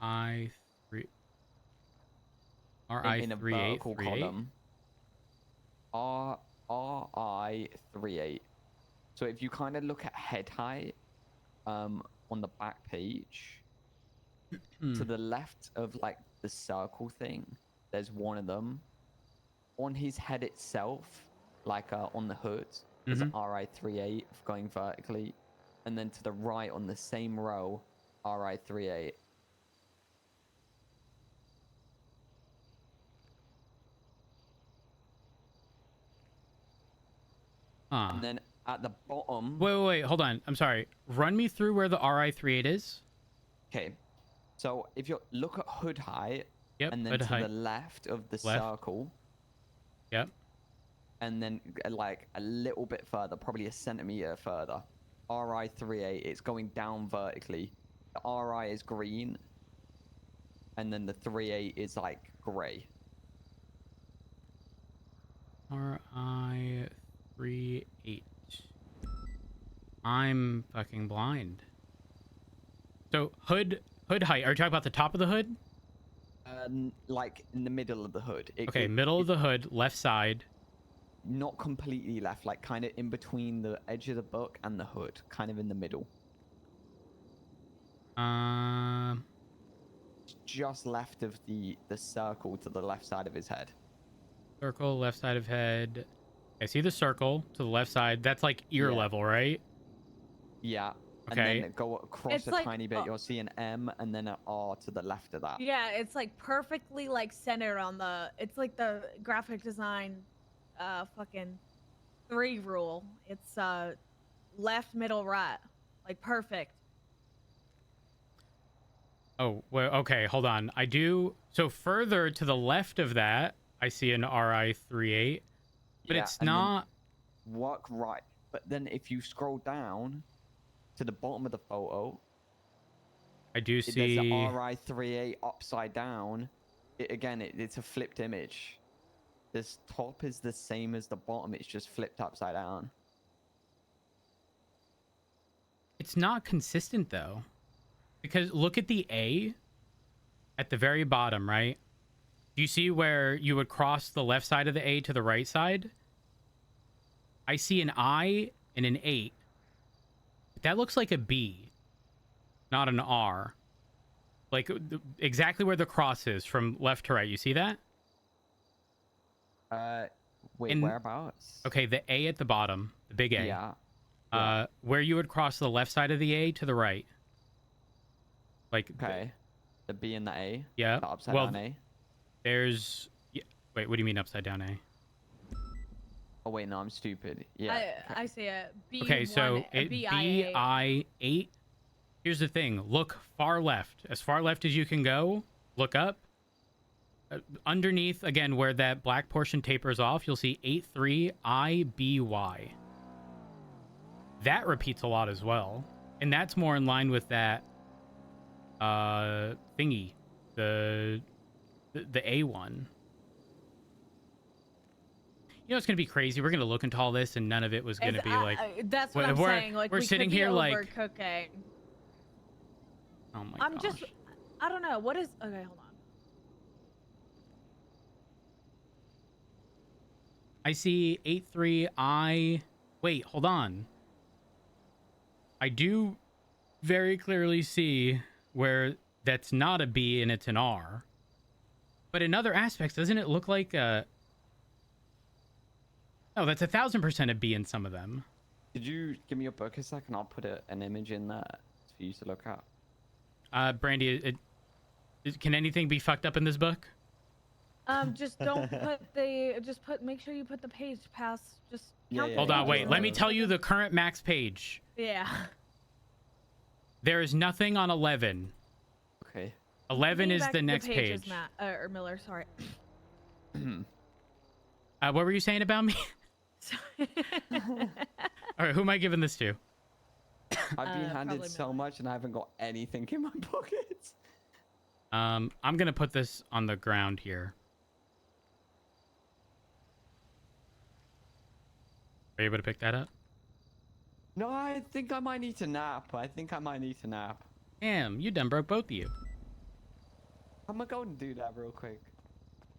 RI 3 in a vertical column. RI38. So if you kind of look at head height on the back page, to the left of like the circle thing, there's one of them. On his head itself, like on the hood, there's RI38 going vertically. And then to the right on the same row, RI38. And then at the bottom... Wait, hold on. I'm sorry. Run me through where the RI38 is. Okay. So if you look at hood height, and then hood to height. the left of the circle. Yep. And then like a little bit further, probably a centimeter further. RI38, it's going down vertically. The RI is green. And then the 38 is like gray. RI38. I'm fucking blind. So hood height. Are you talking about the top of the hood? Like in the middle of the hood. Middle of the hood, left side. Not completely left, like kind of in between the edge of the book and the hood, kind of in the middle. Just left of the circle to the left side of his head. Circle, left side of head. I see the circle to the left side. That's like ear level, right? Yeah. Okay. And then go across tiny bit. You'll see an M and then an R to the left of that. Yeah, it's like perfectly like centered on the. It's like the graphic design, fucking 3 rule. It's left, middle, right, like perfect. Oh, well, okay, hold on. I do. So further to the left of that, I see an RI38, but it's not. Work right. But then if you scroll down to the bottom of the photo, I do see. There's the RI38 upside down. It's a flipped image. This top is the same as the bottom. It's just flipped upside down. It's not consistent though. Because look at the A at the very bottom, right? Do you see where you would cross the left side of the A to the right side? I see an I and an 8. That looks like a B, not an R. Like exactly where the cross is from left to right. You see that? Wait, whereabouts? Okay, the A at the bottom, the big A. Yeah. Where you would cross the left side of the A to the right. Like the B and the A. Yeah. The upside down A. There's. Wait, what do you mean upside down A? Oh wait, no, I'm stupid. Yeah. I see it. B1, okay, so BI8. Here's the thing. Look far left. As far left as you can go. Look up. Underneath, again, where that black portion tapers off, you'll see 83IBY. That repeats a lot as well. And that's more in line with that thingy. The A1. You know, it's going to be crazy. We're going to look into all this and none of it was going to be like... That's what I'm saying. Like, we're sitting here like... overcooking. Oh my gosh. I don't know. What is... Okay, hold on. I see 83I... Wait, hold on. I do very clearly see where that's not a B and it's an R. But in other aspects, doesn't it look like a... Oh, that's 1,000% a B in some of them. Did you give me your book a second? I'll put an image in there for you to look at. Brandy, can anything be fucked up in this book? Just don't put the... Make sure you put the page past... Hold on, wait. Let me tell you the current max page. Yeah. There is nothing on 11. Okay. 11 is the next page. Or Miller, sorry. What were you saying about me? All right, who am I giving this to? I've been handed so much and I haven't got anything in my pockets. I'm going to put this on the ground here. Are you able to pick that up? No, I think I might need to nap. Damn, you done broke both of you. I'm gonna go and do that real quick.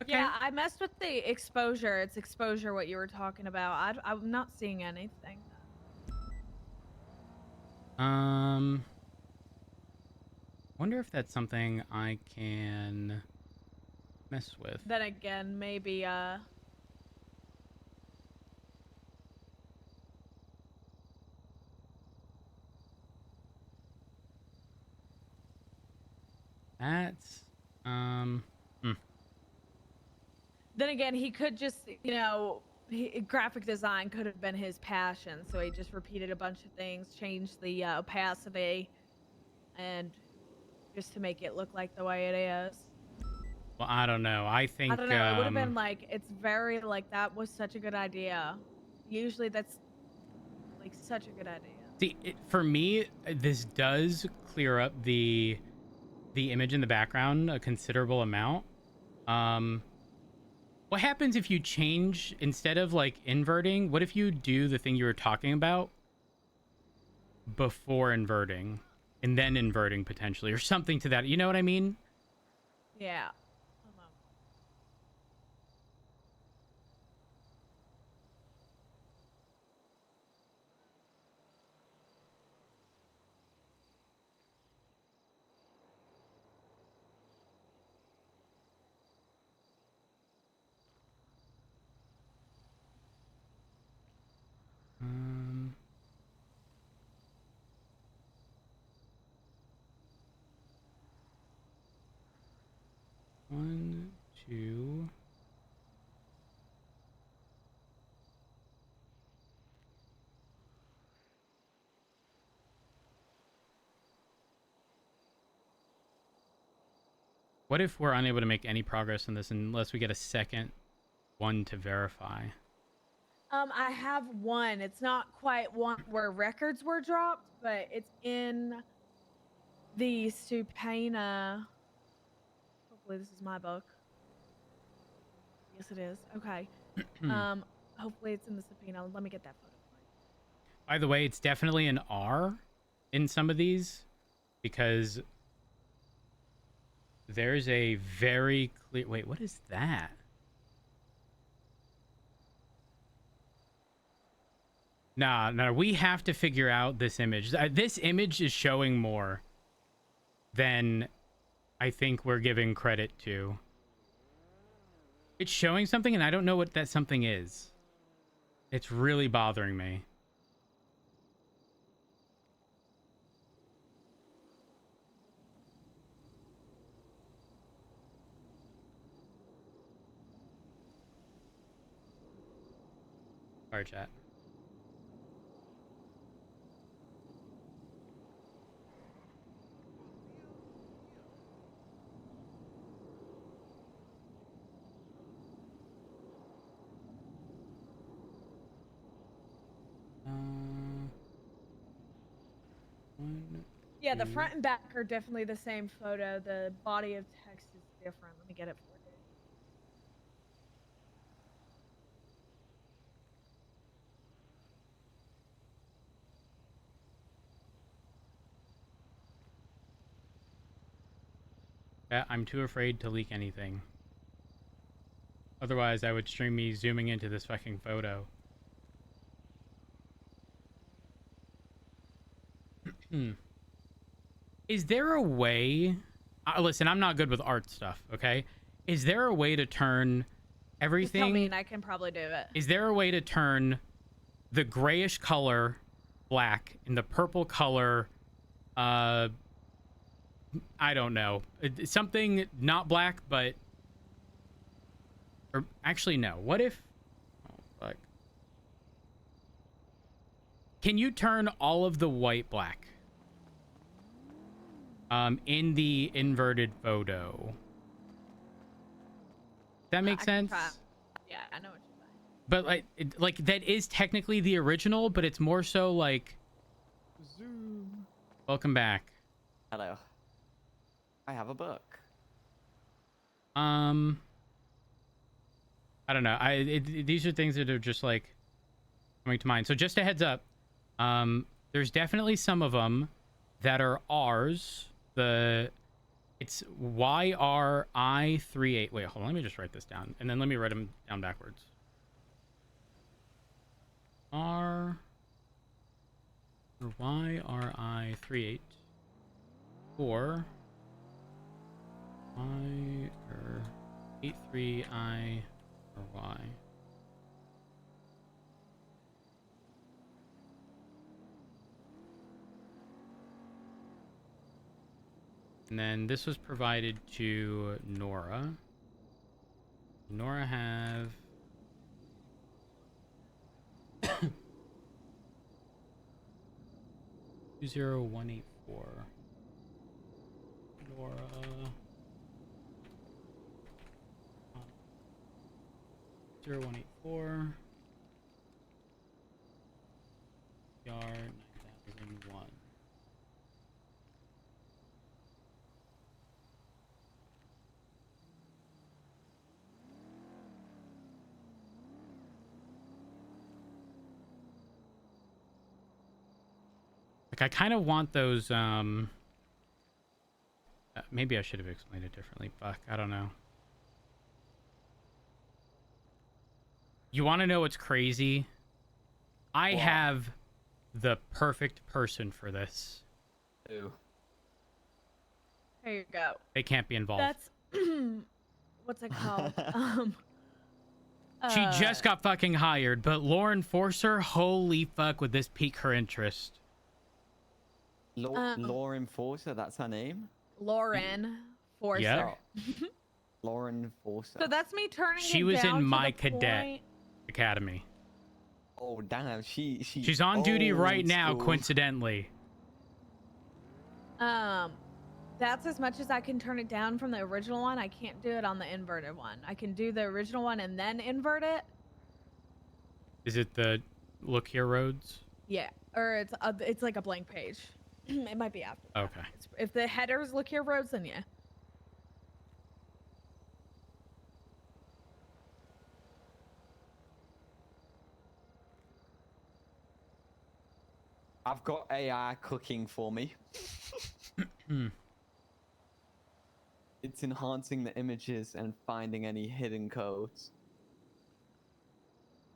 Okay. Yeah, I messed with the exposure. It's exposure what you were talking about. I'm not seeing anything. Wonder if that's something I can mess with. Then again, maybe That's then again, he could just, graphic design could have been his passion, so he just repeated a bunch of things, changed the opacity, and just to make it look like the way it is. well, I don't know. I think I don't know. It would have been like, it's very like, that was such a good idea. Usually that's like such a good idea. see for me this does clear up the image in the background a considerable amount. What happens if you change instead of like inverting? What if you do the thing you were talking about before inverting and then inverting potentially or something to that? You know what I mean? Yeah. Hold on. Um, one, two. What if we're unable to make any progress in this unless we get a second one to verify? I have one. It's not quite one where records were dropped, but it's in the Supina. Hopefully, this is my book. Yes, it is. Okay. Hopefully, it's in the Supina. Let me get that photo for you. By the way, it's definitely an R in some of these because there's a very clear... Wait, what is that? Nah, no, we have to figure out this image. This image is showing more than I think we're giving credit to. It's showing something, and I don't know what that something is. It's really bothering me. Sorry, chat. One, Yeah, the two. front and back are definitely the same photo. The body of text is different. Let me get it for you. I'm too afraid to leak anything. Otherwise, I would stream me zooming into this fucking photo. Is there a way... listen, I'm not good with art stuff, okay? Is there a way to turn everything... Just tell me and I can probably do it. Is there a way to turn the grayish color black and the purple color... I don't know. Something not black, but... Or actually, no. What if... Oh, fuck. Can you turn all of the white black? In the inverted photo. That makes sense? Yeah, I know what you're saying. But like that is technically the original, but it's more so like... Zoom. Welcome back. Hello. I have a book. I don't know. These are things that are just like coming to mind. So just a heads up. There's definitely some of them that are R's. It's It's YRI38. Wait, hold on. Let me just write this down. And then let me write them down backwards. YRI38 or Y or 83I or Y. And then this was provided to Nora. Nora have 20184. Nora 0184 yard 9001. Like, I kind of want those, maybe I should have explained it differently. Fuck, I don't know. You want to know what's crazy? I What? have the perfect person for this. Ooh. There you go. They can't be involved. That's what's it called? She just got fucking hired, but law enforcer, holy fuck, would this pique her interest? Law Enforcer, that's her name? Lauren Forcer. Yep. Law Enforcer. So that's me turning. She it was down in to my the cadet point- academy. Oh damn, She's on duty right old now, school. coincidentally. That's as much as I can turn it down from the original one. I can't do it on the inverted one. I can do the original one and then invert it. Is it the look here roads? Yeah, or it's like a blank page. It might be after. that. Okay. If the headers look here roads, then yeah. I've got AI cooking for me. It's enhancing the images and finding any hidden codes.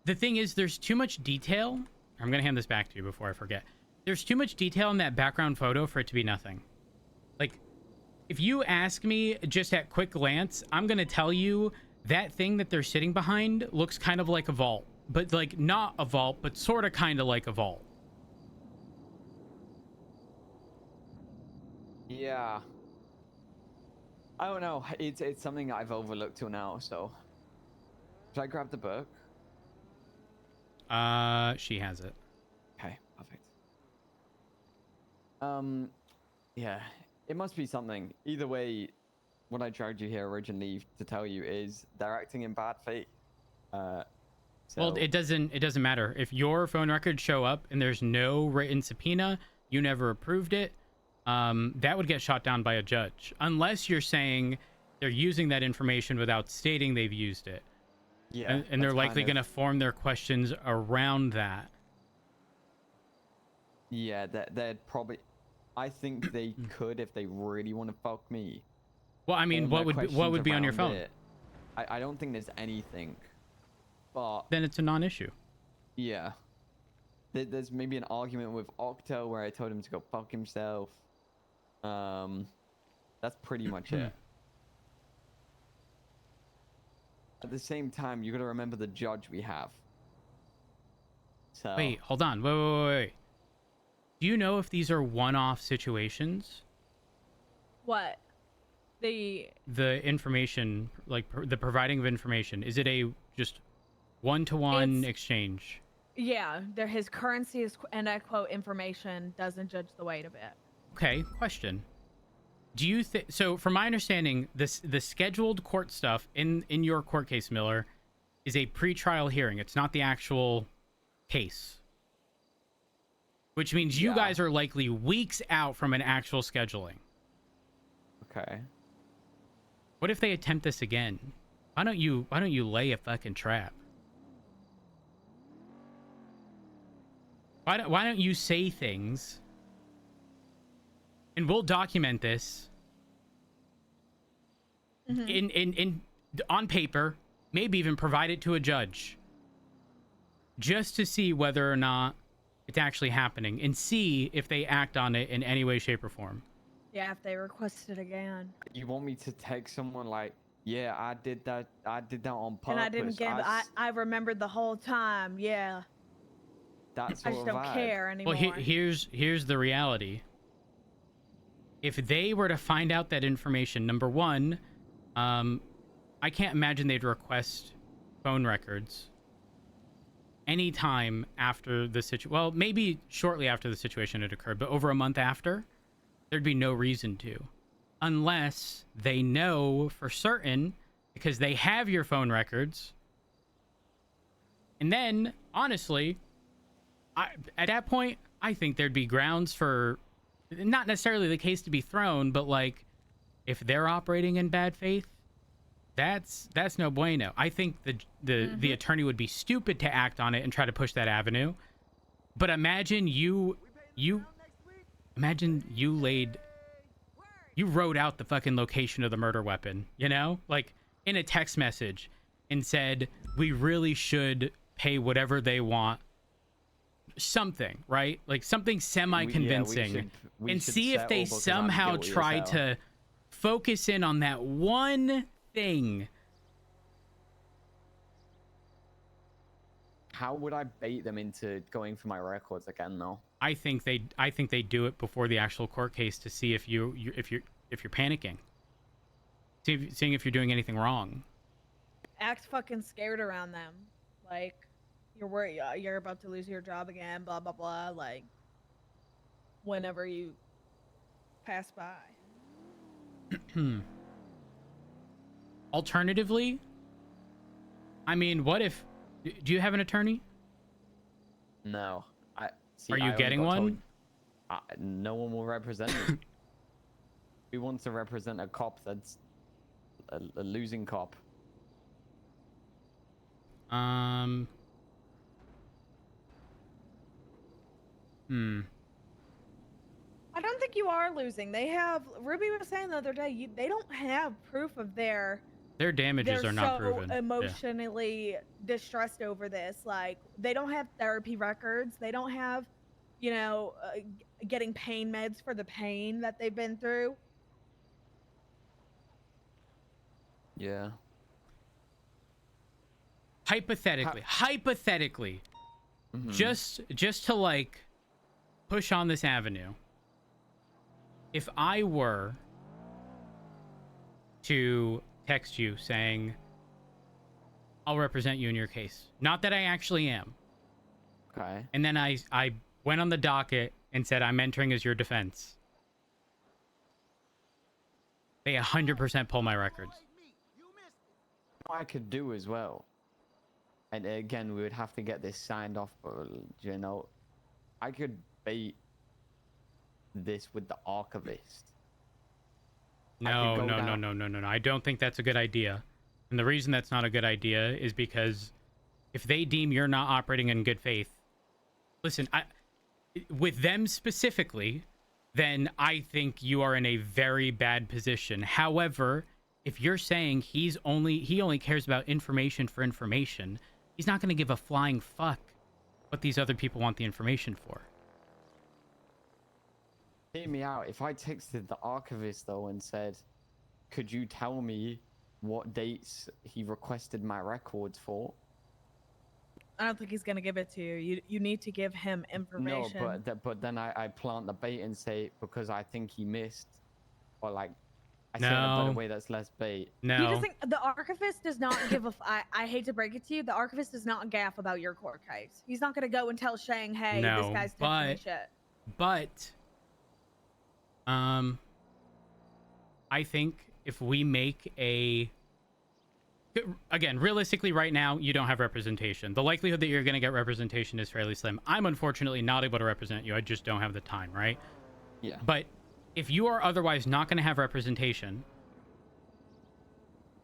The thing is, there's too much detail. I'm gonna hand this back to you before I forget. There's too much detail in that background photo for it to be nothing. Like, if you ask me just at quick glance, I'm gonna tell you that thing that they're sitting behind looks kind of like a vault, but like not a vault, but sort of kind of like a vault. Yeah. I don't know. It's something I've overlooked till now, so. Should I grab the book? She has it. Okay, perfect. Yeah, it must be something. Either way, what I dragged you here originally to tell you is they're acting in bad faith. Well, So- it doesn't matter. If your phone records show up and there's no written subpoena, you never approved it, that would get shot down by a judge. Unless you're saying they're using that information without stating they've used it. Yeah, And they're that's likely kind going of- to form their questions around that. Yeah, they'd probably. I think they could if they really want to fuck me. Well, I mean, form what their would be on your questions phone? around it. I don't think there's anything. But Then it's a non-issue. yeah, there's maybe an argument with Octo where I told him to go fuck himself. That's pretty much it. At the same time, you got to remember the judge we have. So Wait, hold on. Wait. Do you know if these are one-off situations? What? The The information, like the providing of information, is it a just one-to-one It's- exchange? yeah, his currency is and I quote information doesn't judge the weight of it. Okay, question. Do you think so? From my understanding, the scheduled court stuff in your court case, Miller, is a pre-trial hearing. It's not the actual case, which means you Yeah. guys are likely weeks out from an actual scheduling. okay. What if they attempt this again? Why don't you lay a fucking trap? Why don't you say things, and we'll document this, in on paper, maybe even provide it to a judge, just to see whether or not it's actually happening, and see if they act on it in any way, shape, or form. Yeah, if they request it again. You want me to text someone like, yeah, I did that on purpose. And I didn't give. I remembered the whole time. Yeah. That's I just don't care anymore. Well, here's the reality. If they were to find out that information, number one, I can't imagine they'd request phone records anytime after the situation. Well, maybe shortly after the situation had occurred, but over a month after, there'd be no reason to. Unless they know for certain, because they have your phone records. And then, honestly, at that point, I think there'd be grounds for, not necessarily the case to be thrown, but like, if they're operating in bad faith, that's no bueno. I think the attorney would be stupid to act on it and try to push that avenue. But imagine you wrote out the fucking location of the murder weapon, you know, like in a text message, and said, we really should pay whatever they want. Something, right? Like something semi-convincing. And see if they somehow try to focus in on that one thing. How would I bait them into going for my records again, though? I think they do it before the actual court case to see if you're panicking, seeing if you're doing anything wrong. Act fucking scared around them, like you're worried you're about to lose your job again, blah blah blah. Like whenever you pass by. Alternatively, I mean, what if? Do you have an attorney? No. Are you getting one? No one will represent me. Who wants to represent a cop that's a losing cop? I don't think you are losing. They have, Ruby was saying the other day, they don't have proof of their damages are not proven. They're so emotionally distressed over this. Like, they don't have therapy records. They don't have, you know, getting pain meds for the pain that they've been through. Yeah. Hypothetically, just to like push on this avenue. If I were to text you saying, I'll represent you in your case. Not that I actually am. Okay. And then I went on the docket and said, I'm entering as your defense. They 100% pull my records. What I could do as well, and again, we would have to get this signed off, but, you know, I could bait this with the archivist. No. I don't think that's a good idea. And the reason that's not a good idea is because if they deem you're not operating in good faith, listen, with them specifically, then I think you are in a very bad position. However, if you're saying he only cares about information for information, he's not going to give a flying fuck what these other people want the information for. Hear me out. If I texted the archivist though and said, could you tell me what dates he requested my records for? I don't think he's gonna give it to you. You need to give him information. No, but then I plant the bait and say, because I think he missed, or like, I say it in a better way that's less bait. No. He doesn't, the archivist does not give a I hate to break it to you, the archivist does not gaff about your court case. He's not gonna go and tell Shang, hey, this guy's texting me shit. But I think if we make again, realistically right now, you don't have representation. The likelihood that you're going to get representation is fairly slim. I'm unfortunately not able to represent you. I just don't have the time, right? Yeah. But if you are otherwise not going to have representation,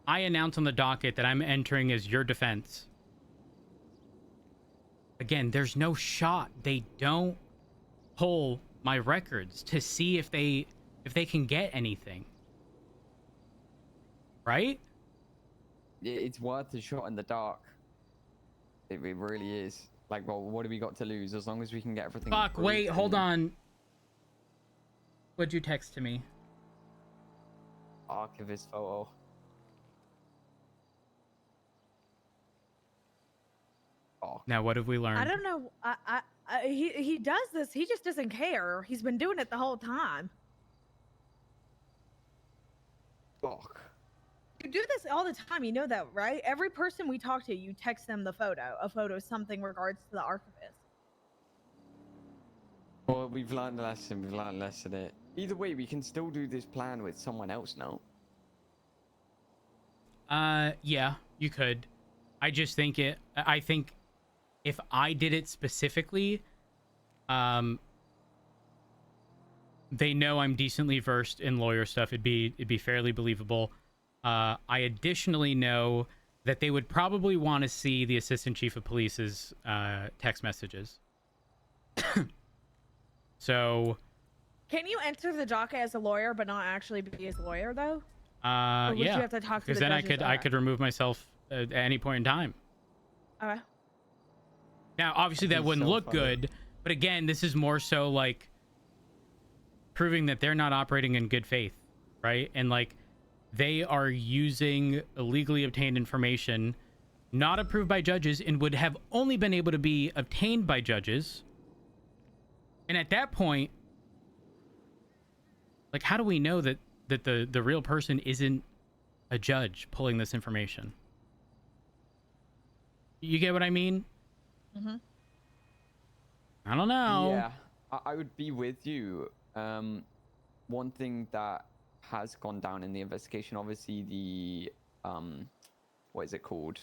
I announce on the docket that I'm entering as your defense. Again, there's no shot. They don't pull my records to see if they can get anything. right? It's worth a shot in the dark. It really is. Like, well, what do we got to lose? As long as we can get everything. Fuck, approved wait, hold and on. What'd you text to me? Archivist photo. Oh, Now, what have we learned? I don't know. He does this. He just doesn't care. He's been doing it the whole time. fuck. You do this all the time. You know that, right? Every person we talk to, you text them a photo, something regards to the archivist. Well, we've learned a lesson. We've learned a lesson. Either way, we can still do this plan with someone else now. Yeah, you could. I just think I think if I did it specifically, they know I'm decently versed in lawyer stuff. It'd be fairly believable. I additionally know that they would probably want to see the assistant chief of police's text messages. So, Can you enter the docket as a lawyer but not actually be his lawyer though? Or would yeah, you have to talk to because the then I judges? could remove myself at any point in time. Okay. Now, obviously, that That'd be wouldn't so look funny. good, but again, this is more so like proving that they're not operating in good faith, right? And like they are using illegally obtained information not approved by judges and would have only been able to be obtained by judges. And at that point, like, how do we know that the real person isn't a judge pulling this information? You get what I mean? Mm-hmm. I don't know. Yeah, I would be with you. One thing that has gone down in the investigation, obviously the what is it called?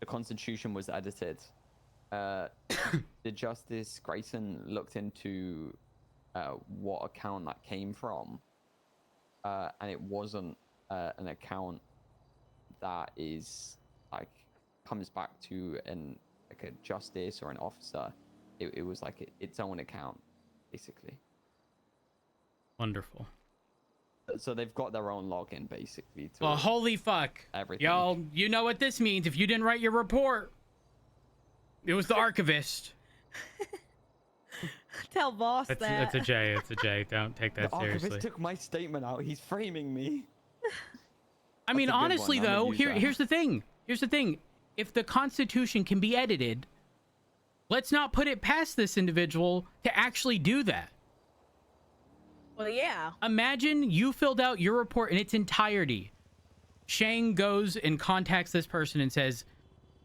The Constitution was edited. The Justice Grayson looked into what account that came from, and it wasn't an account that is like comes back to like a justice or an officer. It was like its own account, basically. Wonderful. So they've got their own login, basically. To Well, holy fuck. everything. Y'all, you know what this means. If you didn't write your report, it was the archivist. Tell boss That's that. a J. It's a J. Don't take The that archivist seriously. took my statement out. He's framing me. I mean, That's a good honestly, one. I'm gonna though, use that. here's the thing. Here's the thing. If the Constitution can be edited, let's not put it past this individual to actually do that. Well, yeah. Imagine you filled out your report in its entirety. Shang goes and contacts this person and says,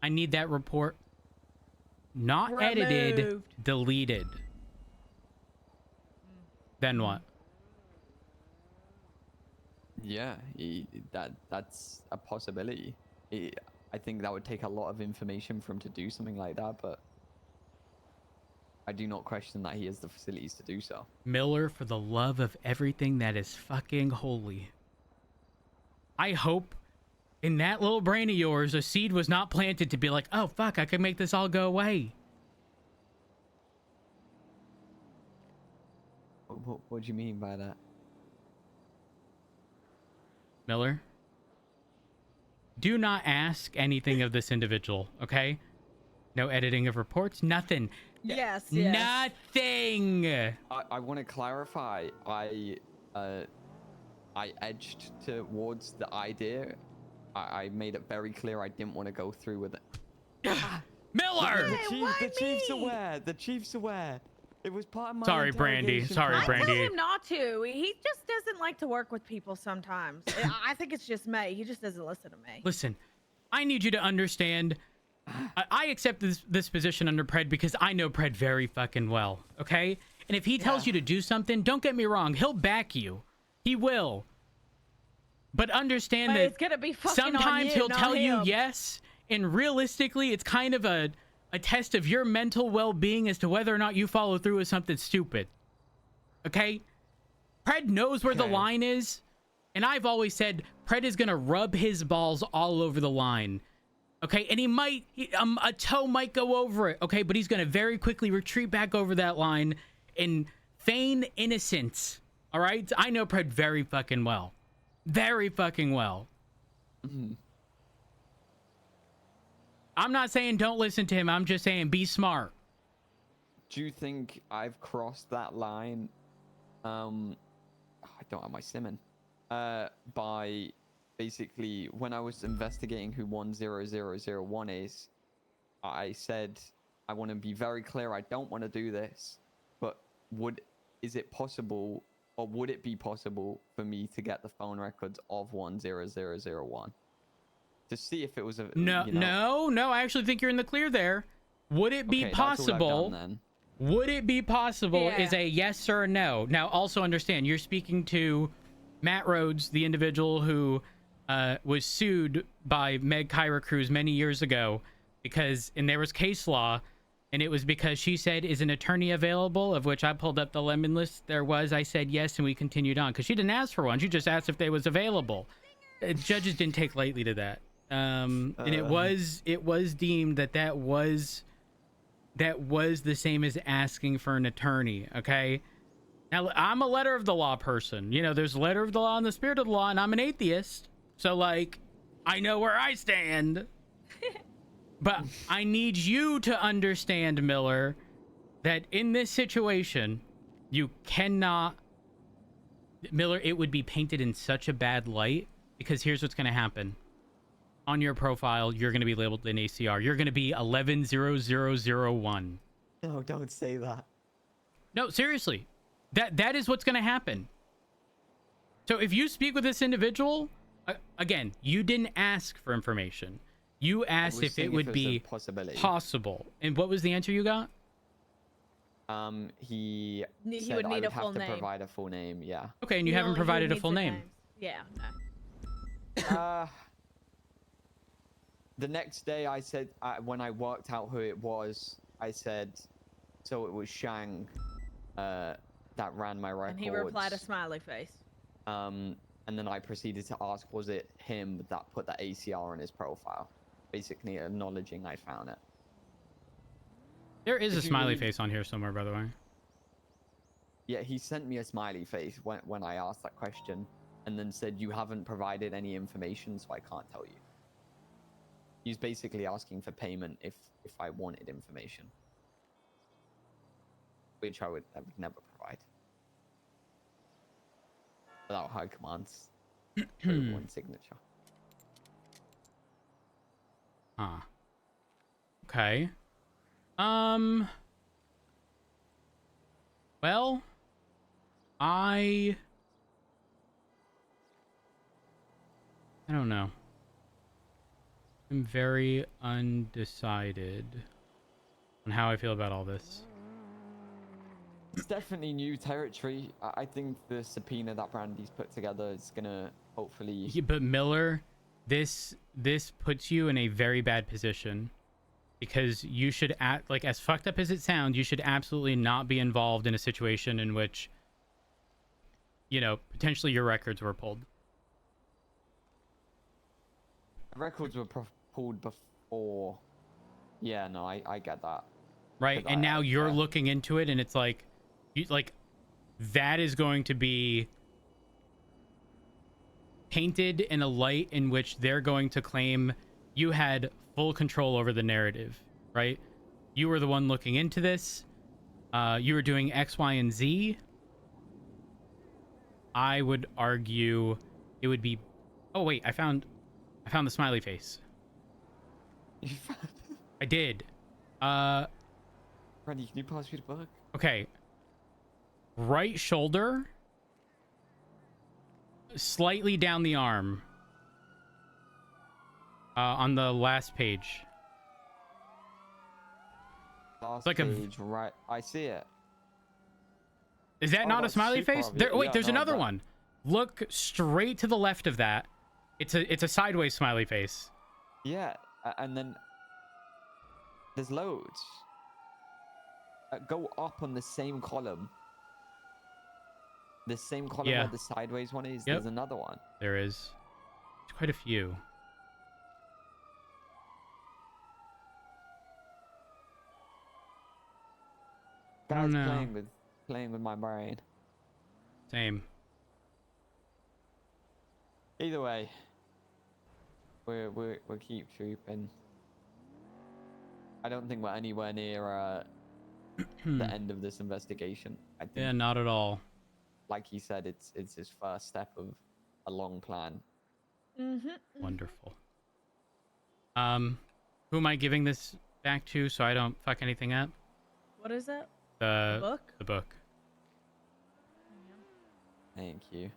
I need that report not edited, Removed. deleted. Then what? Yeah, that's a possibility. I think that would take a lot of information for him to do something like that, but I do not question that he has the facilities to do so. Miller, for the love of everything that is fucking holy, I hope in that little brain of yours a seed was not planted to be like, oh fuck, I can make this all go away. What do you mean by that? Miller, do not ask anything of this individual, okay? No editing of reports, nothing. Yes. Nothing. I want to clarify. I edged towards the idea. I made it very clear I didn't want to go through with it. Miller! Hey, why the chief's me? aware. The chief's aware. It was part of my Sorry, Brandy. interrogation Sorry, I process. Brandy. told him not to. He just doesn't like to work with people sometimes. I think it's just me. He just doesn't listen to me. Listen, I need you to understand. I accept this position under Pred because I know Pred very fucking well, okay? And if he tells you to do something, don't get me wrong, he'll back you. He will. But understand But that it's gonna be fucking on sometimes you, he'll not tell you him. yes, and realistically, it's kind of a test of your mental well-being as to whether or not you follow through with something stupid. Okay? Pred knows where the Okay. line is, and I've always said Pred is gonna rub his balls all over the line. Okay, and a toe might go over it, okay, but he's gonna very quickly retreat back over that line and feign innocence. All right, I know Pred very fucking well, very fucking well. Mhm. I'm not saying don't listen to him. I'm just saying be smart. Do you think I've crossed that line? I don't have my simmon. By basically when I was investigating who 10001 is, I said I want to be very clear. I don't want to do this, but is it possible, or would it be possible for me to get the phone records of 10001 to see if it was a No, you know? no. I actually think you're in the clear there. Would it be Okay, that's all I've possible? done then. Would it be possible Yeah. is a yes or a no. Now, also understand, you're speaking to Matt Rhodes, the individual who was sued by Meg Kyra Cruz many years ago and there was case law, and it was because she said, is an attorney available? Of which I pulled up the lemon list. There was. I said yes, and we continued on because she didn't ask for one. She just asked if they was available. Judges didn't take lightly to that. And it was deemed that was the same as asking for an attorney. Okay, now I'm a letter of the law person. You know, there's letter of the law and the spirit of the law, and I'm an atheist, so like I know where I stand. But I need you to understand, Miller, that in this situation you cannot, Miller, it would be painted in such a bad light, because here's what's going to happen. On your profile, you're going to be labeled an ACR. You're going to be 110001. No, don't say that. No, seriously. That is what's going to happen. So if you speak with this individual, again, you didn't ask for information. You asked if it would be possible. And what was the answer you got? He He said would I need would a full have to name. provide a full name, yeah. Okay, and you haven't provided a full name. Yeah. No. The next day I said, when I worked out who it was, I said, so it was Shang that ran my records. And he replied a smiley face. And then I proceeded to ask, was it him that put the ACR on his profile? Basically acknowledging I found it. There is a smiley face on here somewhere, by the way. Yeah, he sent me a smiley face when I asked that question, and then said, you haven't provided any information, so I can't tell you. He's basically asking for payment if I wanted information, which I would never provide without high commands. One signature. Ah. Okay. Well, I don't know. I'm very undecided on how I feel about all this. It's definitely new territory. I think the subpoena that Brandy's put together is gonna hopefully. Yeah, but Miller, this puts you in a very bad position, because you should act like, as fucked up as it sounds, you should absolutely not be involved in a situation in which, you know, potentially your records were pulled. Records were pulled before. Yeah, no, I get that. Right, and now you're looking into it, and it's like, that is going to be painted in a light in which they're going to claim you had full control over the narrative, right? You were the one looking into this. You were doing X, Y, and Z. I would argue it would be. Oh wait, I found the smiley face. You found it? I did. Brandy, can you pass me the book? Okay. Right shoulder, slightly down the arm. On the last page. Last like page, right? I see it. Is that not a that's smiley super face? obvious. Wait, Yeah, there's no, another one. Look straight to the left of that. It's a sideways smiley face. Yeah, and then there's loads. Go up on the same column. The same column Yeah. where the sideways one is. Yep. There's another one. There is. There's quite a few. I don't Guys know. playing with my brain. Same. Either way, We'll keep trooping. I don't think we're anywhere near the end of this investigation. I think, Yeah, not at all. like he said, it's his first step of a long plan. Wonderful. Who am I giving this back to so I don't fuck anything up? What is it? The book? The book. Thank you.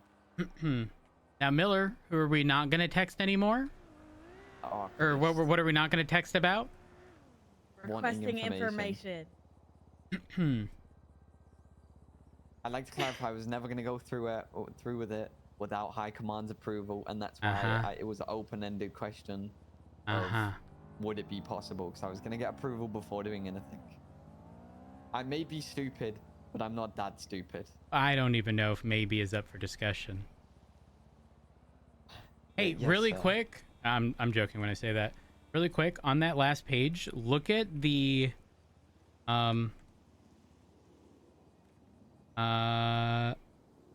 Now, Miller, who are we not gonna text anymore? Oh, Or Christ. what are we not gonna text about? Wanting Requesting information. I'd like to clarify, I was never going to go through with it without High Command's approval, and that's why it was an open-ended question of would it be possible, because I was going to get approval before doing anything. I may be stupid, but I'm not that stupid. I don't even know if maybe is up for discussion. Hey, Yes, really sir. quick. I'm joking when I say that. Really quick, on that last page, look at the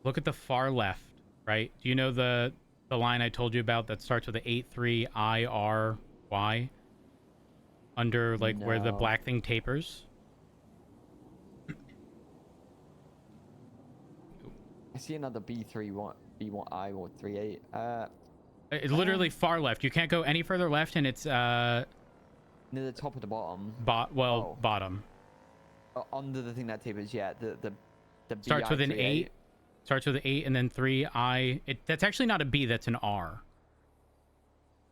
look at the far left, right? Do you know the line I told you about that starts with the 83IRY under like where the No. black thing tapers? I see another B1I or 38. It's literally far left. You can't go any further left, and it's Near the top of the bottom. bottom. Under the thing that tapers, yeah. The Starts with an BI38. 8. Starts with an 8 and then 3I. That's actually not a B, that's an R.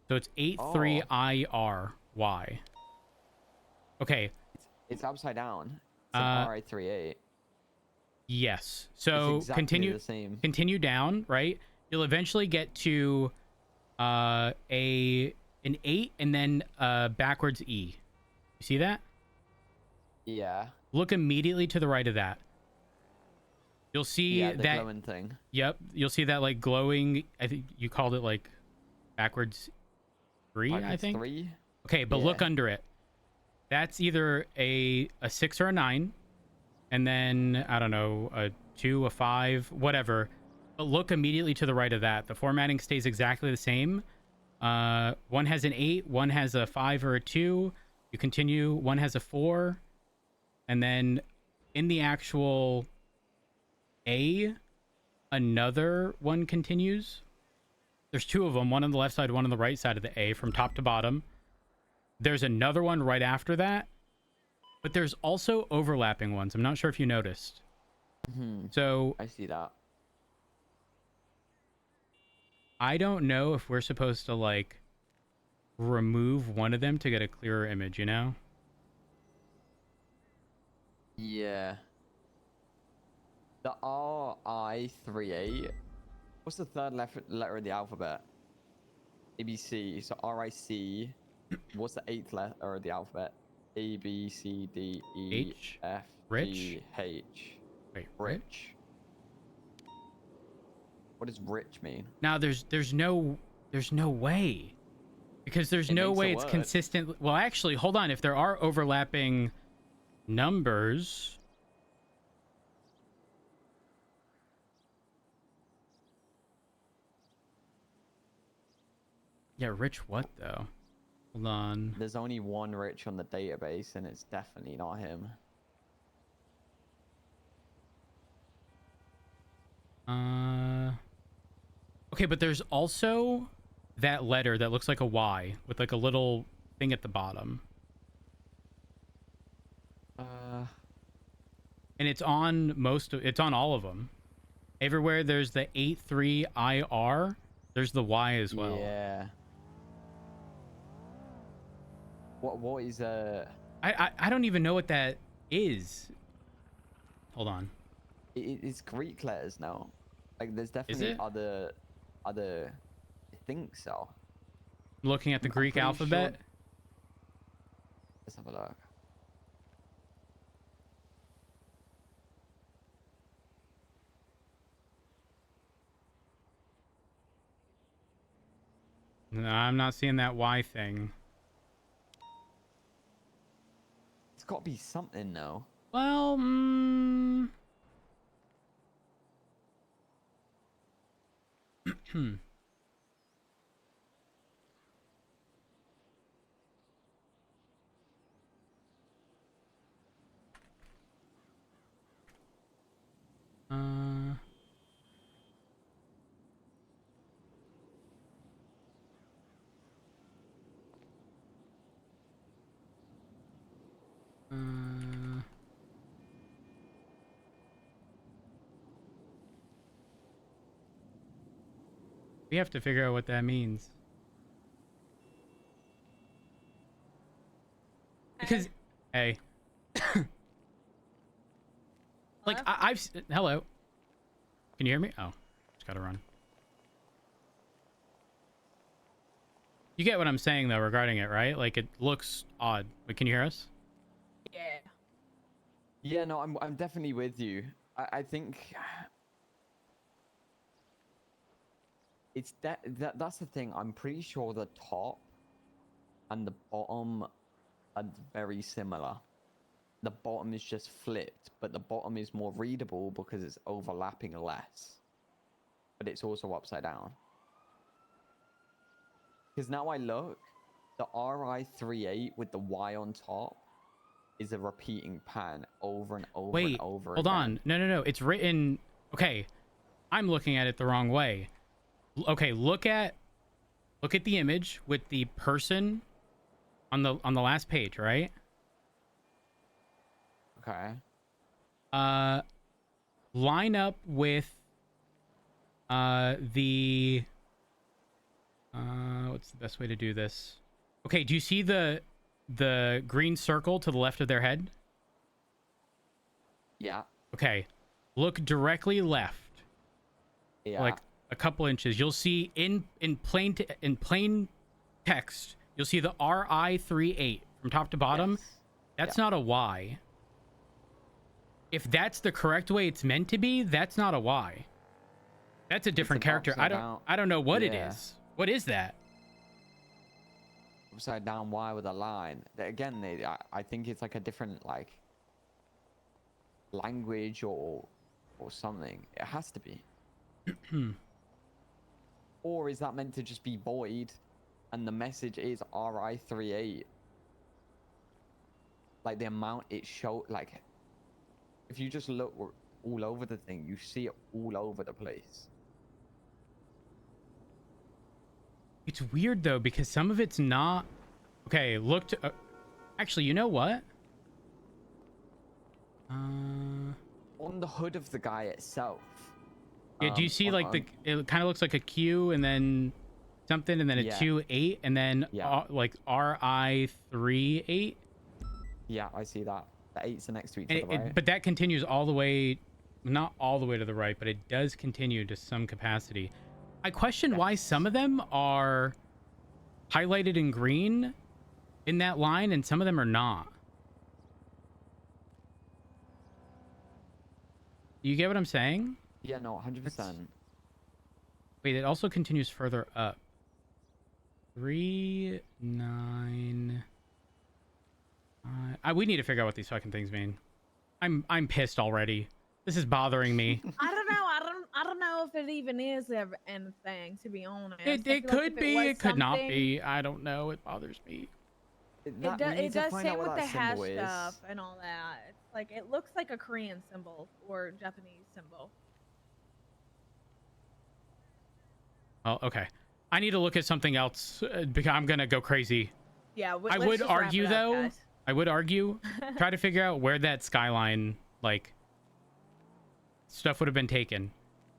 So it's 83IRY. Okay. It's upside down. It's an RI38. Yes. So It's exactly continue the same. continue down, right? You'll eventually get to an 8 and then backwards E. You see that? Yeah. Look immediately to the right of that. You'll see Yeah, the that glowing thing. Yep, you'll see that like glowing. I think you called it like backwards 3. I think 3? Okay, but look Yeah. under it. That's either a 6 or a 9, and then I don't know, a 2, a 5, whatever. But look immediately to the right of that. The formatting stays exactly the same. One has an 8, one has a 5 or a 2. You continue. One has a 4, and then in the actual A, another one continues. There's 2 of them, one on the left side, one on the right side of the A, from top to bottom. There's another one right after that, but there's also overlapping ones. I'm not sure if you noticed. So I see that. I don't know if we're supposed to like remove one of them to get a clearer image, you know? Yeah. The RI38. What's the third letter of the alphabet? ABC. So RIC. What's the 8th letter of the alphabet? A, B, C, D, E, H? F, Rich? G, H. Wait, Rich. What does rich mean? Now there's no way, because there's It no makes a way it's word. consistent. Well, actually, hold on. If there are overlapping numbers, yeah, rich what though? Hold on. There's only one rich on the database, and it's definitely not him. Okay, but there's also that letter that looks like a Y with like a little thing at the bottom. And it's on it's on all of them. Everywhere there's the 83IR, there's the Y as well. Yeah. What is I don't even know what that is. Hold on. It's Greek letters now. Like there's definitely it? other I think so. Looking at the I'm Greek pretty alphabet. sure- Let's have a look. No, I'm not seeing that Y thing. It's got to be something now. Well, We have to figure out what that means. Because, hey. Like, I've... Hello. Can you hear me? Oh, just gotta run. You get what I'm saying, though, regarding it, right? Like, it looks odd. Wait, can you hear us? Yeah. Yeah, no, I'm definitely with you. I think it's that's the thing. I'm pretty sure the top and the bottom are very similar. The bottom is just flipped, but the bottom is more readable because it's overlapping less. But it's also upside down. Because now I look, the RI38 with the Y on top is a repeating pan over and over Wait, and over hold again. on. No. It's written... Okay, I'm looking at it the wrong way. Okay, look at the image with the person on the last page, right? Okay. Line up with the what's the best way to do this? Okay, do you see the green circle to the left of their head? Yeah. Okay, look directly left, Yeah. like a couple inches. You'll see in plain text, you'll see the RI38 from top to bottom. Yes. That's Yeah. not a Y. If that's the correct way it's meant to be, that's not a Y. That's a different an character. upside down- I don't know what it Yeah. is. What is that? Upside down Y with a line. Again, I think it's like a different like language or something. It has to be. Or is that meant to just be void, and the message is RI38? Like the amount it showed, like if you just look all over the thing, you see it all over the place. It's weird though because some of it's not. Okay, look to. Actually, you know what? On the hood of the guy itself. Yeah. Do you see like the? It kind of looks like a Q and then something and then a Yeah. 2-8 and then Yeah. like RI38. Yeah, I see that. The 8s are next to each And other, right? but that continues all the way, not all the way to the right, but it does continue to some capacity. I question why some of them are highlighted in green in that line and some of them are not. You get what I'm saying? Yeah, no, 100%. Wait, it also continues further up. 3, 9. We need to figure out what these fucking things mean. I'm pissed already. This is bothering me. I don't know. I don't know if it even is anything, to be honest. I It feel like could if be, was it could not something- be. I don't know. It bothers me. It, We do, need it to does find say out what with the that hash symbol is. stuff and all that. It's like it looks like a Korean symbol or Japanese symbol. Oh, okay. I need to look at something else because I'm gonna go crazy. Yeah, I let's would just wrap argue it up, though. guys. I would argue. Try to figure out where that skyline like stuff would have been taken,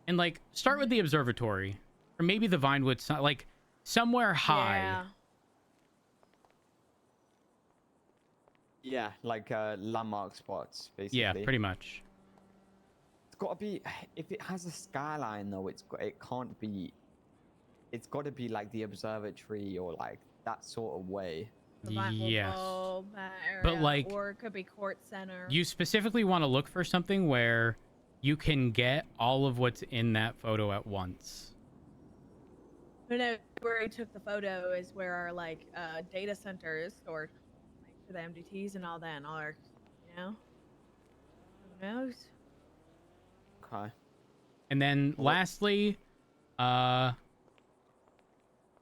and like start with the observatory, or maybe the Vinewood, like somewhere high. Yeah. Yeah, like landmark spots, basically. Yeah, pretty much. It's got to be. If it has a skyline, though, it can't be. It's got to be like the observatory or like that sort of way. The Vinewood Yes. Bulb, that But, area, like, or it could be Court Center. You specifically want to look for something where you can get all of what's in that photo at once. No, where he took the photo is where our like data centers or like for the MDTs and all that and all our, you know. Who knows? Okay. And then lastly,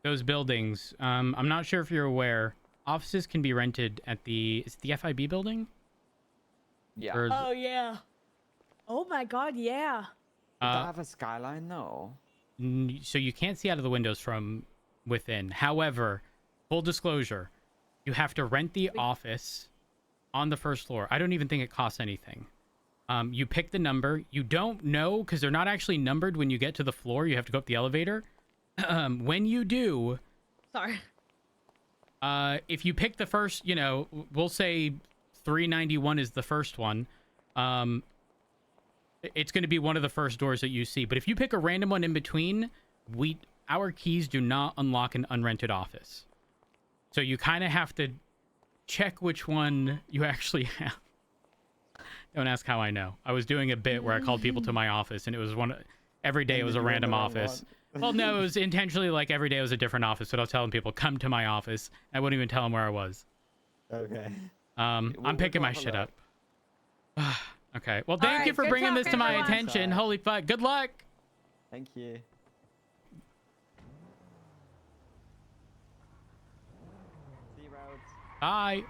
those buildings. I'm not sure if you're aware. Offices can be rented at is it the FIB building? Yeah. Or is Oh yeah. Oh my God, yeah. Does that have a skyline though? So you can't see out of the windows from within. However, full disclosure, you have to rent the office on the first floor. I don't even think it costs anything. You pick the number. You don't know because they're not actually numbered when you get to the floor. You have to go up the elevator. when you do, Sorry. if you pick the first, you know, we'll say 391 is the first one. It's going to be one of the first doors that you see. But if you pick a random one in between, our keys do not unlock an unrented office. So you kind of have to check which one you actually have. Don't ask how I know. I was doing a bit where I called people to my office, and it was every day it was a random office. Well, no, it was intentionally like every day it was a different office. So I was telling people, come to my office. I wouldn't even tell them where I was. Okay. I'm picking my shit up. Okay. Well, thank right, you for good bringing talk, this to my everyone. attention. Holy fuck. Good luck. Thank you. See you, Rhodes. Bye.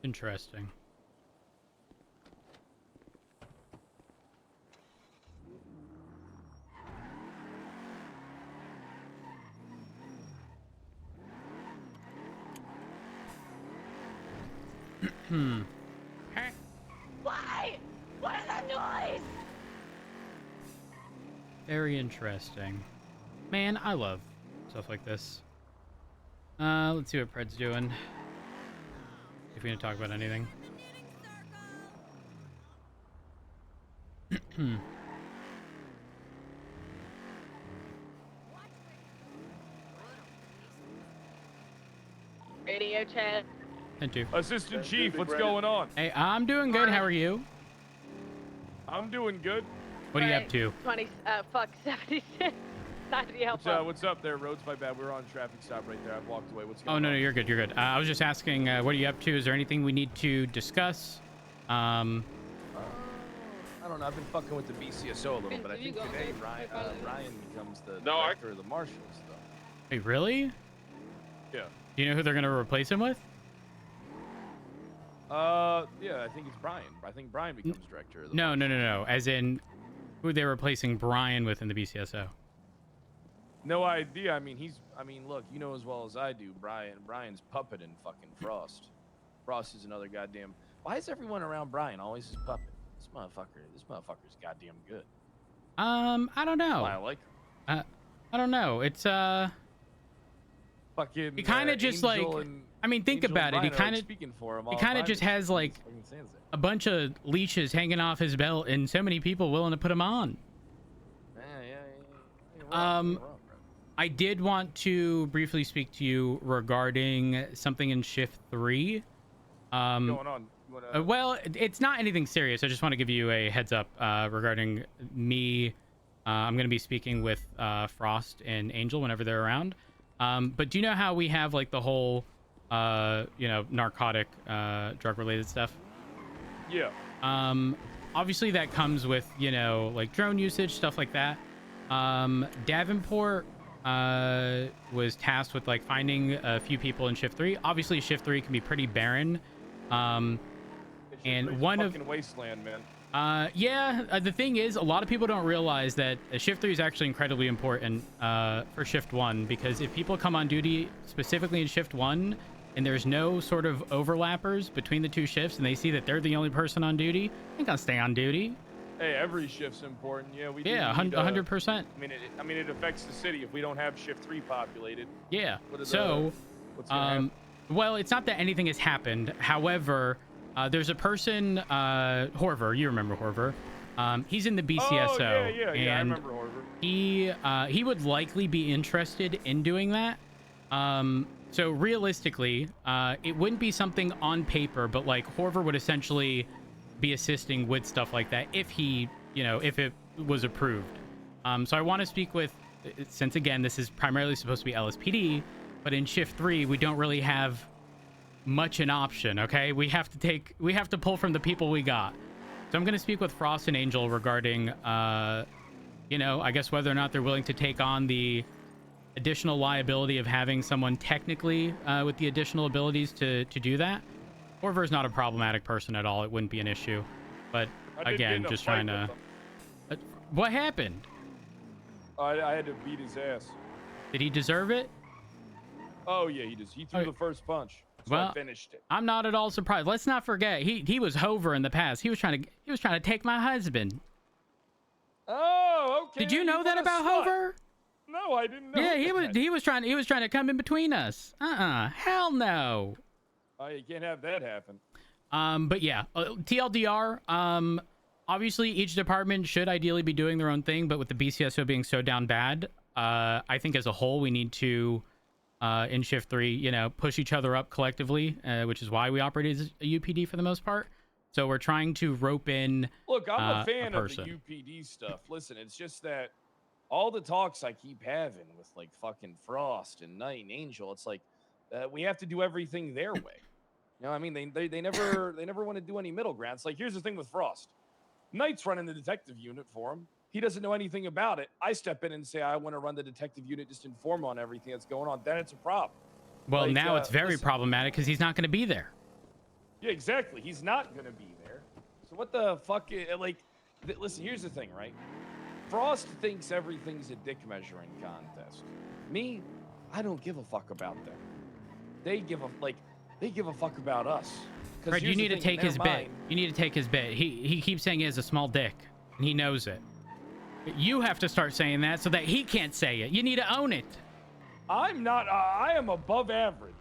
Interesting. Why? What is that noise? Very interesting. Man, I love stuff like this. Let's see what Pred's doing. If we're gonna talk about anything. Radio chat. And two. Assistant Chief, what's going on? Hey, I'm doing good. How are you? I'm doing good. What are you up to? 76. Not to help What's up there, Rhodes? My bad. We're on a traffic stop right there. I've walked away. What's going Oh, on? no, you're good. You're good. I was just asking, what are you up to? Is there anything we need to discuss? I don't know. I've been fucking with the BCSO a little, but I think today Ryan becomes the director of the marshals, though. Hey, really? Yeah. Do you know who they're going to replace him with? Yeah, I think it's Brian. I think Brian becomes director of the No. As in, who they're replacing Brian with in the BCSO? No idea. I mean, look, you know as well as I do, Brian's puppeting fucking Frost. Frost is another goddamn... Why is everyone around Brian always his puppet? This motherfucker's goddamn good. I don't know. I like him. I don't know. It's, Fucking... he kind of just Angel like... and- I mean, think Angel and about it. He Brian are, kind of... speaking for him all He the kind of time. just has, like, Fucking stands there. a bunch of leashes hanging off his belt and so many people willing to put him on. Yeah. You're wrong, bro. I did want to briefly speak to you regarding something in Shift 3. What's going on? You wanna... Well, it's not anything serious. I just want to give you a heads up regarding me. I'm going to be speaking with Frost and Angel whenever they're around. But do you know how we have, like, the whole, narcotic, drug-related stuff? Yeah. Obviously, that comes with, like, drone usage, stuff like that. Davenport was tasked with, like, finding a few people in Shift 3. Obviously, Shift 3 can be pretty barren. And one of wasteland, man. the thing is, a lot of people don't realize that Shift 3 is actually incredibly important for Shift 1, because if people come on duty specifically in Shift 1 and there's no sort of overlappers between the two shifts and they see that they're the only person on duty, they're gonna stay on duty. Hey, every shift's important. Yeah, we. Yeah, do need, 100%. I mean, it affects the city if we don't have Shift 3 populated. Yeah. What's So, gonna happen? well, it's not that anything has happened. However, there's a person, Horver. You remember Horver? He's in the BCSO. Oh, yeah, I and remember Horver. he would likely be interested in doing that. So realistically, it wouldn't be something on paper, but like Horver would essentially be assisting with stuff like that if he you know, if it was approved. So I want to speak with, since again, this is primarily supposed to be LSPD, but in shift 3, we don't really have much an option. Okay, we have to pull from the people we got. So I'm going to speak with Frost and Angel regarding, you know, I guess whether or not they're willing to take on the additional liability of having someone technically with the additional abilities to do that. Orver's not a problematic person at all. It wouldn't be an issue. But I did get again, in a just fight trying to... with What happened? I had to beat his ass. Did he deserve it? Oh yeah, he just he threw Okay. the first punch. So Well, I finished it. I'm not at all surprised. Let's not forget, he was Hover in the past. He was trying to take my husband. Oh, okay. Did you know that about Hover? No, I didn't know. Yeah, that. he was trying to come in between us. Hell no. Oh, you can't have that happen. But yeah, TLDR, obviously each department should ideally be doing their own thing, but with the BCSO being so down bad, I think as a whole we need to in shift 3, you know, push each other up collectively, which is why we operate as a UPD for the most part. So we're trying to rope in Look, I'm a fan of the person. UPD stuff. Listen, it's just that all the talks I keep having with like fucking Frost and Knight and Angel, it's like we have to do everything their way. You know what I mean? They never want to do any middle ground. It's like, here's the thing with Frost. Knight's running the detective unit for him. He doesn't know anything about it. I step in and say, I want to run the detective unit, just inform on everything that's going on. Then it's a problem. Well, Like, now it's very listen. problematic because he's not going to be there. Yeah, exactly. He's not going to be there. So what the fuck? Listen, here's the thing, right? Frost thinks everything's a dick measuring contest. Me, I don't give a fuck about them. They give a fuck about us. 'Cause Fred, you here's the need to thing, take in his their bit. mind- You need to take his bit. He keeps saying he has a small dick, and he knows it. You have to start saying that so that he can't say it. You need to own it. I'm not. I am above average.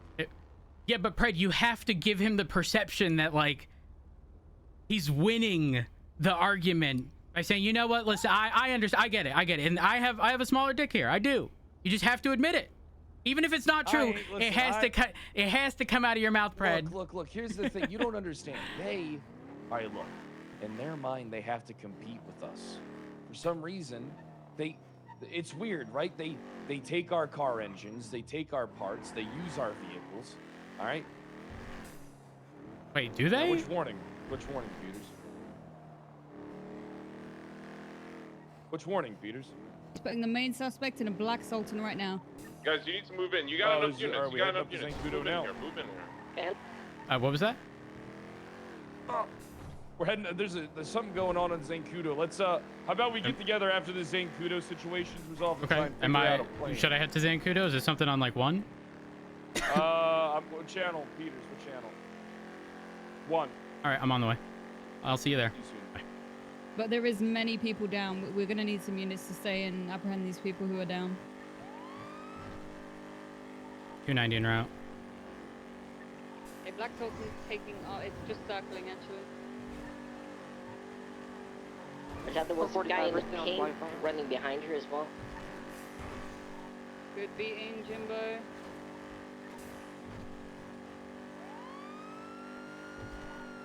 Yeah, but Pred, you have to give him the perception that like he's winning the argument by saying, you know what? Listen, I understand. I get it, and I have a smaller dick here. I do. You just have to admit it, even if it's not true. Listen, It has to come out of your mouth, Pred. Look. Here's the thing. You don't understand. All right, look. In their mind, they have to compete with us. For some reason, it's weird, right? They take our car engines, they take our parts, they use our vehicles. All right. Wait, do Now, they? which warning, Peters? Which warning, Peters? Putting the main suspect in a black Sultan right now. Guys, you need to move in. You got enough units. we You got heading enough up to units. Zancudo Move in now? here. Move in here. What was that? We're heading. There's something going on in Zancudo. Let's how about we get together after the Zancudo situation's resolved? and try Okay. and figure out a plan. Should I head to Zancudo? Is there something on like 1? What channel, Peters? What channel? 1. All right, I'm on the way. I'll see you there. See you soon. But there is many people down. We're going to need some units to stay and apprehend these people who are down. 290 en route. A black Sultan's taking... it's just circling, actually. Is that the one guy in the pink running behind her as well? Good beating, Jimbo.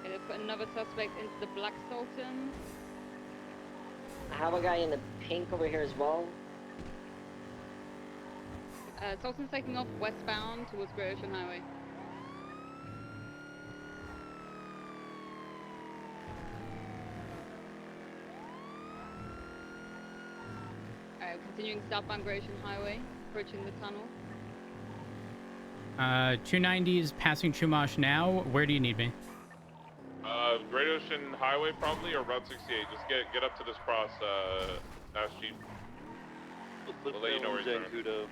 Okay, they put another suspect into the black Sultan. I have a guy in the pink over here as well. Sultan's taking off westbound towards Great Ocean Highway. Alright, continuing southbound Great Ocean Highway, approaching the tunnel. 290 is passing Chumash now. Where do you need me? Great Ocean Highway probably, or Route 68. Just get up to this cross, Ash Chief. We'll let you know where you're going.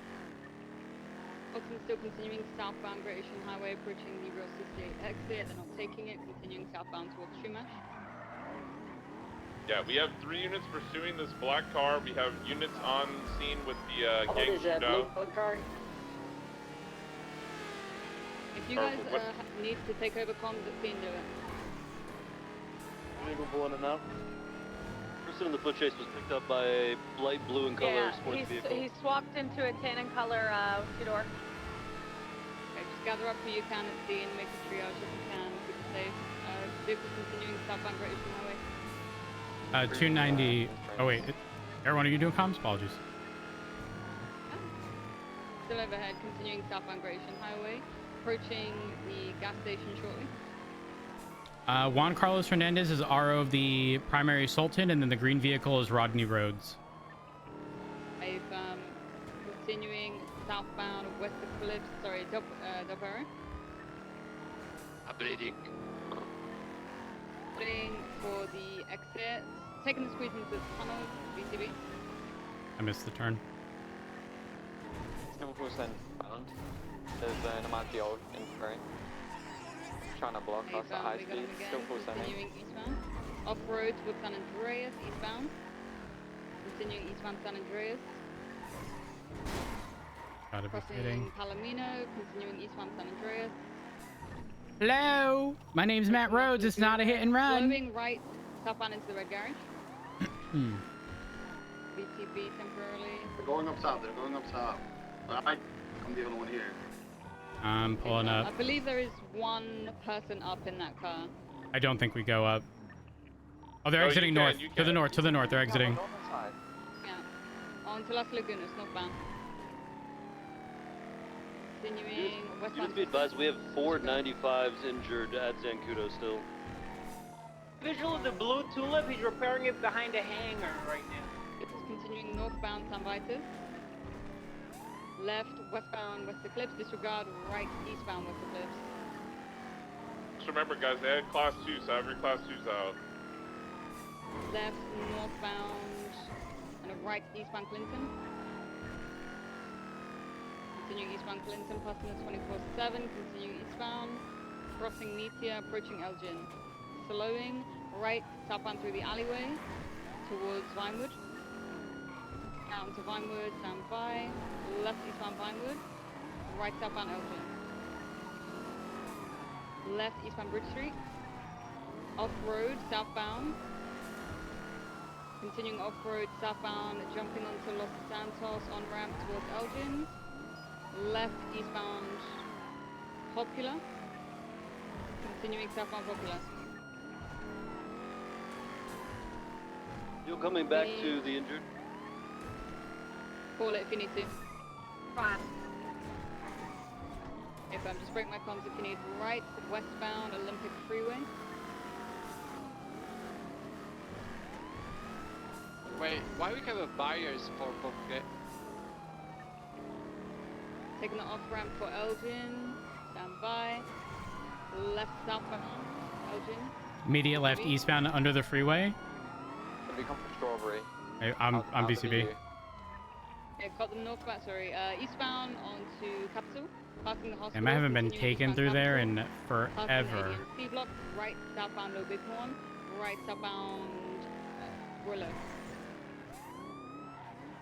Sultan's still continuing southbound Great Ocean Highway, approaching the Route 68 exit. They're not taking it, continuing southbound towards Chumash. Yeah, we have 3 units pursuing this black car. We have units on scene with the How gang is that blue shootout. car? If you guys need to take over comms at scene, do it. Pulling in now. Person in the foot chase was picked up by a light blue in color sports vehicle. He swapped into a tan in color two-door. Okay, just gather up who you can at scene, make a triage if you can, keep it safe. Vehicles continuing southbound Great Ocean Highway. 290. Oh wait, everyone, are you doing comms? Apologies. Still overhead, continuing southbound Great Ocean Highway, approaching the gas station shortly. Juan Carlos Hernandez is RO of the primary Sultan, and then the green vehicle is Rodney Rhodes. I've continuing southbound West Eclipse, sorry, Del Perro. Upgrading. Waiting for the exit, taking the squeeze into the tunnel, VCB. I missed the turn. Still 4% bound. There's an Amancio in front. Trying to block us at high We got speed. him again, Still 470. continuing eastbound. Off-road towards San Andreas, eastbound. Continuing eastbound San Andreas. Gotta be Crossing kidding. Palomino, continuing eastbound San Andreas. Hello, my name's Matt Rhodes. It's not a hit and run. Swerving right, southbound into the red garage. VTB temporarily. They're going up top. They're going up top. I'm the only one here. I'm pulling I up. believe there is one person up in that car. I don't think we go up. Oh, they're No, you exiting can, north. you To the can. north. To the north. They're exiting. Yeah. On to Las Lagunas, northbound. Continuing Just westbound. to be advised, we have 4 95s injured at Zancudo still. Visual of the blue tulip, he's repairing it behind a hangar right now. This is continuing northbound San Vitus. Left, westbound West Eclipse. Disregard right, eastbound West Eclipse. Just remember, guys, they had class 2, so have your class 2s out. Left, northbound, and a right, eastbound Clinton. Continuing eastbound Clinton, passing the 24/7. Continuing eastbound, crossing Meteor, approaching Elgin. Slowing right, southbound through the alleyway towards Vinewood. Down to Vinewood, stand by. Left eastbound Vinewood. Right southbound Elgin. Left eastbound Bridge Street. Off-road, southbound. Continuing off-road, southbound, jumping onto Los Santos on-ramp towards Elgin. Left eastbound Popular. Continuing southbound Popular. You're coming back to the injured. Call it if you need to. Fine. If just break my comms if you need. Right, westbound Olympic Freeway. Wait, why we have a barriers for Pocket? Taking the off-ramp for Elgin. Stand by. Left southbound Elgin. Immediate left eastbound under the freeway. If we come from Strawberry. Hey, I'm BCB. Yeah, got them northbound, sorry, eastbound onto Capital. Passing the hospital. Damn, I haven't been continuing taken eastbound through there Capitol, in passing forever. the C block, right southbound Low Bighorn, right southbound Willow.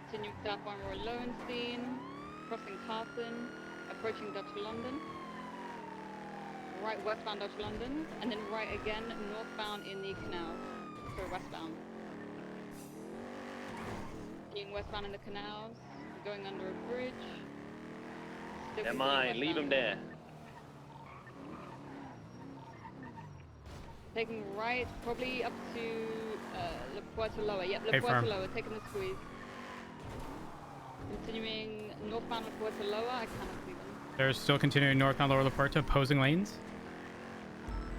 Continuing southbound Roy Lowenstein, crossing Carson, approaching Dutch London. Right westbound Dutch London, and then right again northbound in the canals, so westbound. Continuing westbound in the canals, going under a bridge. Still Never continuing mind, leave him westbound. there. Taking right, probably up to La Puerta Lower. Yep, La Hey, Puerta firm. Lower, taking the squeeze. Continuing northbound La Puerta Lower, I cannot see them. They're still continuing northbound Lower La Puerta, opposing lanes.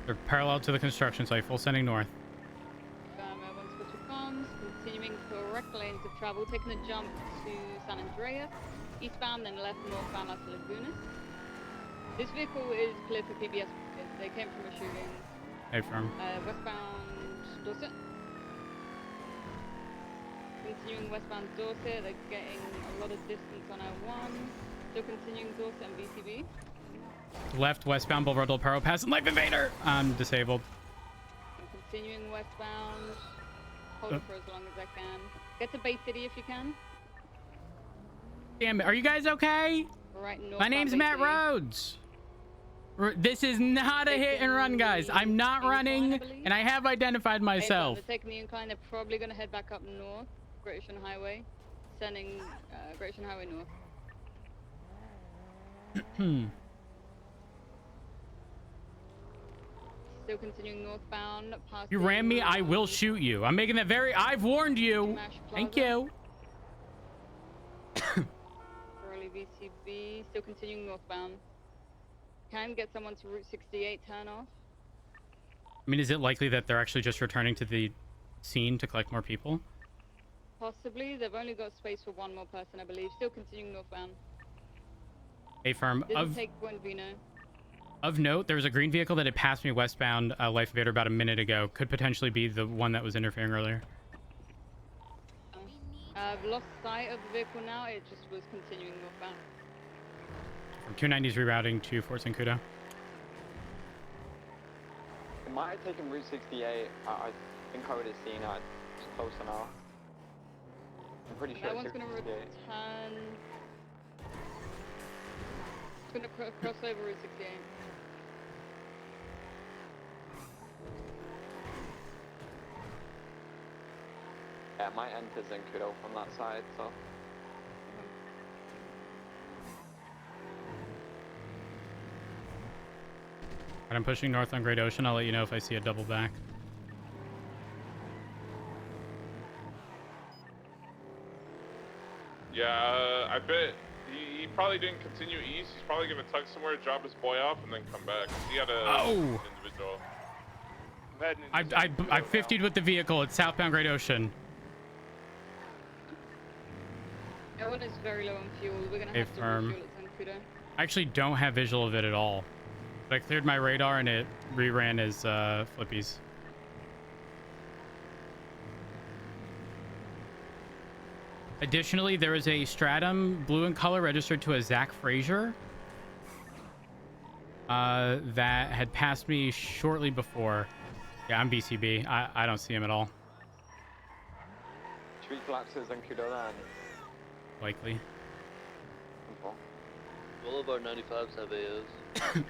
They're parallel to the construction site, full sending north. Once switch your comms, continuing correct lanes of travel, taking a jump to San Andreas, eastbound, then left northbound Las Lagunas. This vehicle is clear for PBS. They came from a shooting. Hey, firm. Westbound Dorset. Continuing westbound Dorset, they're getting a lot of distance on I-1. Still continuing Dorset and VCB. Left westbound Boulevard Del Perro, passing Life Invader. I'm disabled. And continuing westbound. Hold it for as long as I can. Get to Bay City if you can. Damn it. Are you guys okay? Right northbound My name's Bay Matt City. Rhodes. This is not a hit and run, guys. I'm not running, and I have identified myself. They're taking the incline. They're probably going to head back up north, Great Ocean Highway, sending Great Ocean Highway north. Still continuing northbound. Past You ram me, I will shoot you. I'm making that very... I've warned you. Thank you. Early VCB. Still continuing northbound. Can get someone to Route 68 turn off. I mean, is it likely that they're actually just returning to the scene to collect more people? Possibly. They've only got space for one more person, I believe. Still continuing northbound. A-firm. Didn't take Buen Vino. Of note, there was a green vehicle that had passed me westbound Life Evader about a minute ago. Could potentially be the one that was interfering earlier. I've lost sight of the vehicle now. It just was continuing northbound. From 290's rerouting to Fort Zancudo. It might have taken Route 68. I think I would have seen it. It's close enough. I'm pretty sure That it's one's going to 68. return. It's going to cross over Route 68. Yeah, it might enter Zancudo from that side, so. And I'm pushing north on Great Ocean. I'll let you know if I see a double back. Yeah, I bet he probably didn't continue east. He's probably gonna tuck somewhere, drop his boy off, and then come back. He had a individual. I 50'd with the vehicle. It's southbound Great Ocean. That one is very low on fuel. We're going to have to refuel at Zancudo. I actually don't have visual of it at all. But I cleared my radar and it reran as flippies. Additionally, there is a Stratum blue in color registered to a Zach Frazier that had passed me shortly before. Yeah, I'm BCB. I don't see him at all. Should we collapse to Zancudo then? Likely. All of our 95s have AOs.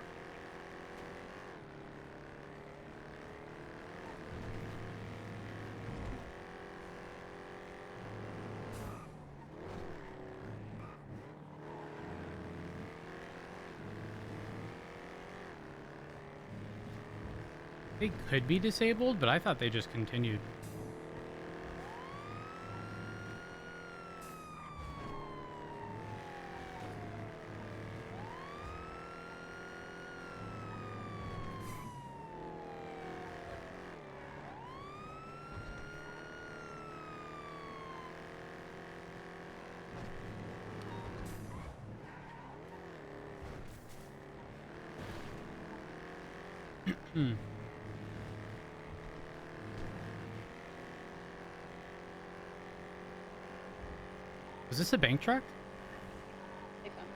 They could be disabled, but I thought they just continued. Was this a bank truck?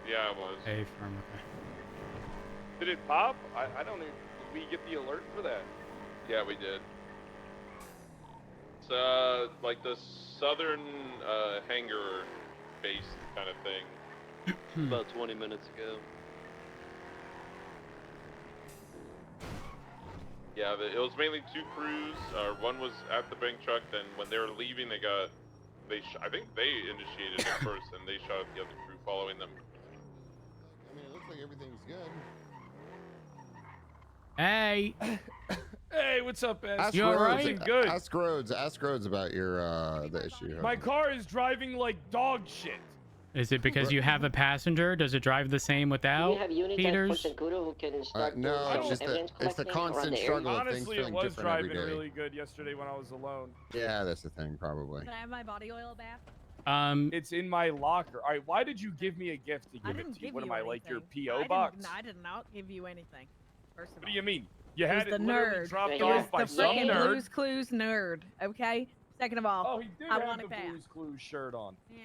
Yeah, it was. A firm, okay. Did it pop? I don't even. Did we get the alert for that? Yeah, we did. It's like the southern hangar base kind of thing. About 20 minutes ago. Yeah, it was mainly two crews. One was at the bank truck. Then when they were leaving, they got. I think they initiated it first, and they shot at the other crew following them. I mean, it looks like everything's good. Hey. Hey, what's up, Ash? You alright? Everything good. Ask Rhodes about your the issue. My car is driving like dog shit. Is it because you have a passenger? Does it drive the same without You have units Peters? at Zancudo who can start no, doing it's just evidence it's the collecting around constant the area. struggle of things Honestly, it feeling was different every driving day. really good yesterday when I was alone. Yeah, that's the thing, probably. Can I have my body oil back? It's in my locker. All right, why did you give me a gift to I give it didn't to you? give What am you I, like your anything. PO box? I did not give you anything. First of What all. do you mean? You It was had it the literally nerd. dropped It off was by the some freaking nerd. Blue's Clues nerd. Okay. Second of all, Oh, he did I have want the it back. Blue's Clues shirt on. Yeah.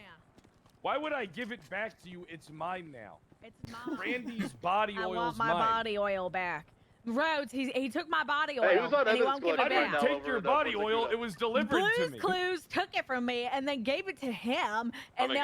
Why would I give it back to you? It's mine now. It's mine. Randy's body I oil's want my mine. body oil back. Rhodes, he took my body oil Hey, who's on and he evidence won't give it I collection back. didn't now take your over body at oil. Zancudo? It was delivered to Blue's me. Clues took it from me and then gave it to him, and think now